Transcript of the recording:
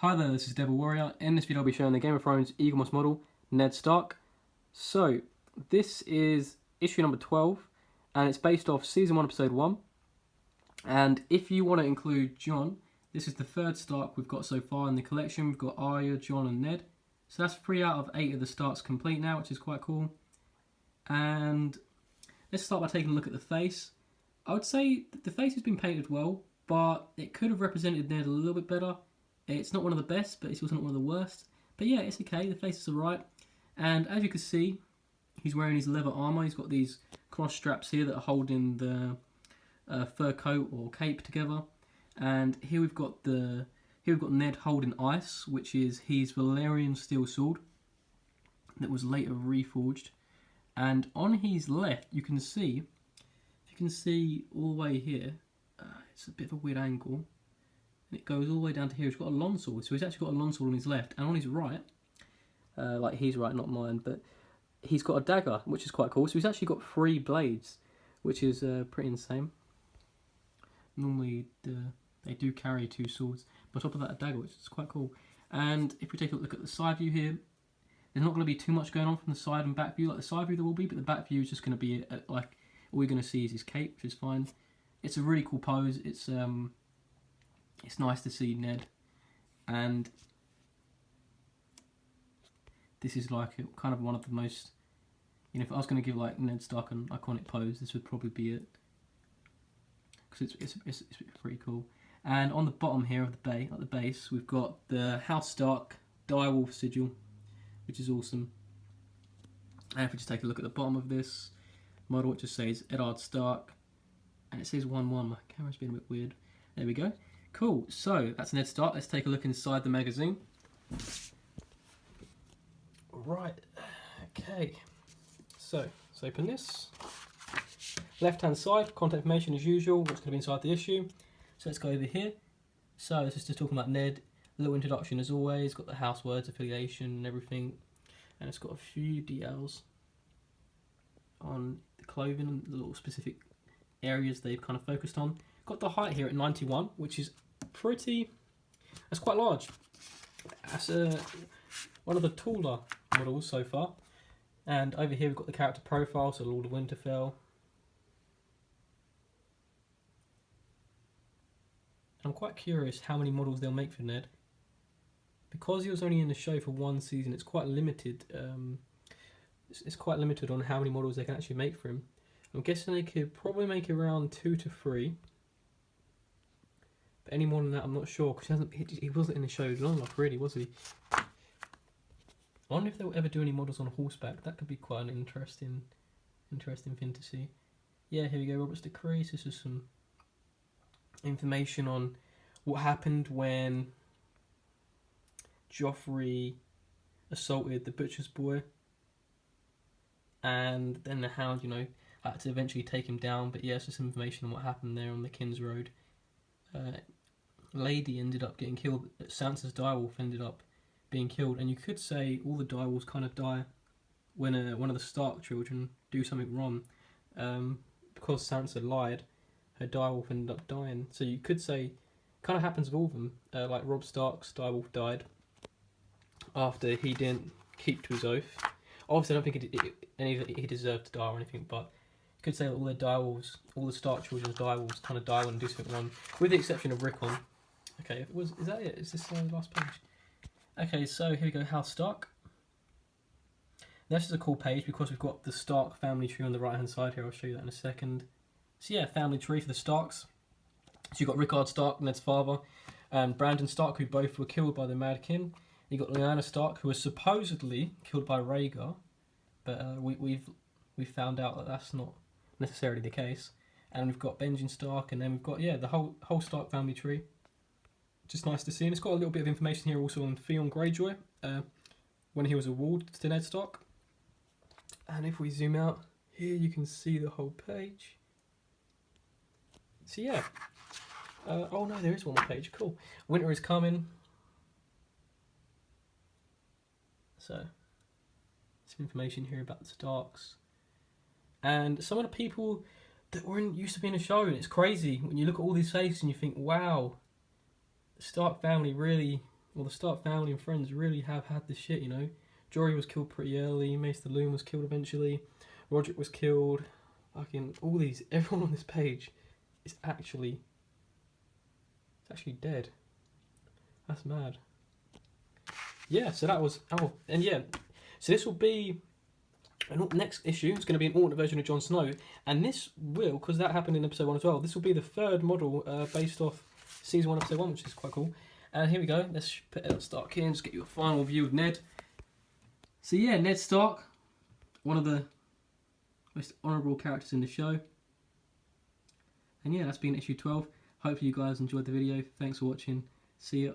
Hi there, this is Devil Warrior. In this video I'll be showing the Game of Thrones Eaglemoss model, Ned Stark. So, this is issue number 12, and it's based off Season 1, Episode 1. And if you want to include Jon, this is the third Stark we've got so far in the collection. We've got Arya, Jon and Ned. So that's 3 out of 8 of the Starks complete now, which is quite cool. And let's start by taking a look at the face. I would say the face has been painted well, but it could have represented Ned a little bit better. It's not one of the best, but it's also not one of the worst. But yeah, it's okay. The face is alright. And as you can see, he's wearing his leather armour. He's got these cross straps here that are holding the fur coat or cape together. And here we've got Ned holding ice, which is his Valyrian steel sword that was later reforged. And on his left, you can see all the way here. It's a bit of a weird angle. It goes all the way down to here. He's got a longsword, so he's actually got a longsword on his left, and on his right, like he's right, not mine, but he's got a dagger, which is quite cool. So he's actually got 3 blades, which is pretty insane. Normally, they do carry 2 swords, but on top of that, a dagger, which is quite cool. And if we take a look at the side view here, there's not going to be too much going on from the side and back view. Like the side view there will be, but the back view is just going to be like all you're going to see is his cape, which is fine. It's a really cool pose. It's nice to see Ned, and this is like kind of one of the most, if I was going to give like Ned Stark an iconic pose, this would probably be it, because it's pretty cool. And on the bottom here of the base, we've got the House Stark direwolf sigil, which is awesome. And if we just take a look at the bottom of this model, it just says Eddard Stark, and it says 1-1. My camera's been a bit weird. There we go. Cool, so that's Ned Stark. Let's take a look inside the magazine. Right, okay. So, let's open this. Left hand side, contact information as usual, what's going to be inside the issue. So let's go over here. So this is just talking about Ned. A little introduction as always, got the house words, affiliation and everything. And it's got a few details on the clothing and the little specific areas they've kind of focused on. Got the height here at 91, which is that's quite large. That's one of the taller models so far. And over here we've got the character profile, so Lord of Winterfell. I'm quite curious how many models they'll make for Ned. Because he was only in the show for 1 season, it's quite limited. It's quite limited on how many models they can actually make for him. I'm guessing they could probably make around 2 to 3. But any more than that, I'm not sure, because he wasn't in the show long enough, really, was he? I wonder if they'll ever do any models on horseback. That could be quite an interesting thing to see. Yeah, here we go, Robert's Decree. This is some information on what happened when Joffrey assaulted the butcher's boy, and then the Hound, had to eventually take him down. But yeah, it's just information on what happened there on the King's Road. Lady ended up getting killed. Sansa's direwolf ended up being killed, and you could say all the direwolves kind of die when one of the Stark children do something wrong. Because Sansa lied, her direwolf ended up dying. So you could say, kind of happens with all of them. Like Robb Stark's direwolf died after he didn't keep to his oath. Obviously, I don't think he deserved to die or anything, but you could say that all their direwolves, all the Stark children's direwolves, kind of die when they do something wrong, with the exception of Rickon. Okay, is that it? Is this the last page? Okay, so here we go, House Stark. This is a cool page because we've got the Stark family tree on the right hand side here. I'll show you that in a second. So yeah, family tree for the Starks. So you've got Rickard Stark, Ned's father, and Brandon Stark, who both were killed by the Mad King. You've got Lyanna Stark, who was supposedly killed by Rhaegar, but we've found out that that's not necessarily the case. And we've got Benjen Stark, and then we've got the whole Stark family tree. Just nice to see, and it's got a little bit of information here also on Theon Greyjoy, when he was a ward to Ned Stark. And if we zoom out here, you can see the whole page. So yeah, oh no, there is one more page. Cool. Winter is coming. So some information here about the Starks and some of the people that weren't used to be in a show, and it's crazy when you look at all these faces and you think, wow, the Stark family really well, the Stark family and friends really have had the shit, you know. Jory was killed pretty early, Mace the Loon was killed eventually, Roderick was killed, fucking all these, everyone on this page is actually, it's actually dead. That's mad. Yeah, so that was, oh, and yeah, so this will be, next issue is going to be an alternate version of Jon Snow, and this will, because that happened in episode 1 as well, this will be the third model based off season 1, episode 1, which is quite cool. And here we go, let's put Ed Stark in, just get you a final view of Ned. So yeah, Ned Stark, one of the most honourable characters in the show. And yeah, that's been issue 12. Hopefully you guys enjoyed the video. Thanks for watching. See ya.